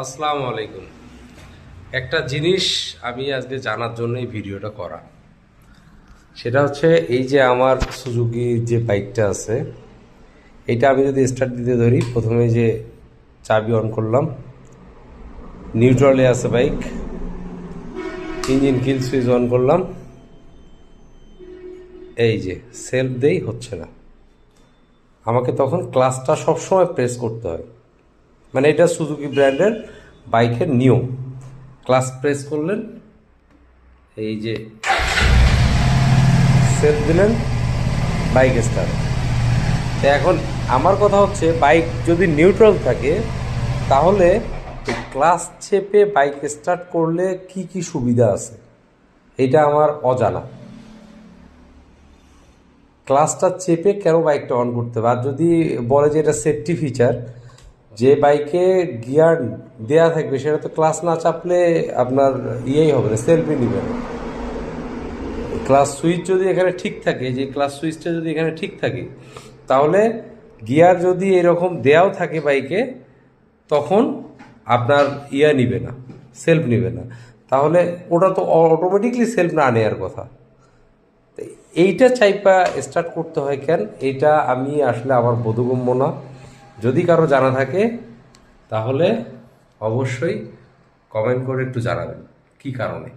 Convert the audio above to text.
আসসালামু আলাইকুম। একটা জিনিস আমি আজকে জানার জন্য এই ভিডিওটা করা, সেটা হচ্ছে এই যে আমার সুজুকি যে বাইকটা আছে, এটা আমি যদি স্টার্ট দিতে ধরি, প্রথমে যে চাবি অন করলাম, নিউট্রালে আছে bike, engine kill switch on করলাম, এই যে সেলফ দেই হচ্ছে না। আমাকে তখন ক্লাসটা সবসময় প্রেস করতে হয়, মানে এটা সুজুকি ব্র্যান্ডের বাইকের নিয়ম। ক্লাস প্রেস করলেন, এই যে সেলফ দিলেন, বাইক স্টার্ট। তো এখন আমার কথা হচ্ছে, বাইক যদি নিউট্রাল থাকে তাহলে এই ক্লাচ চেপে বাইক স্টার্ট করলে কি কি সুবিধা আছে এটা আমার অজানা। ক্লাচটা চেপে কেন বাইকটা অন করতে হবে? আর যদি বলে যে এটা সেফটি ফিচার, যে বাইকে গিয়ার দেয়া থাকবে সেটা তো ক্লাচ না চাপলে আপনার ইয়েই হবে না, সেলফি নিবে না। ক্লাস সুইচ যদি এখানে ঠিক থাকে, যে ক্লাস সুইচটা যদি এখানে ঠিক থাকে, তাহলে গিয়ার যদি এরকম দেয়াও থাকে বাইকে, তখন আপনার নিবে না, সেলফ নিবে না। তাহলে ওটা তো অটোমেটিকলি সেলফ না নেওয়ার কথা। তো এইটা চাইপা স্টার্ট করতে হয় কেন, এইটা আমি আসলে আমার বোধগম্য না। যদি কারো জানা থাকে তাহলে অবশ্যই কমেন্ট করে একটু জানাবেন কী কারণে।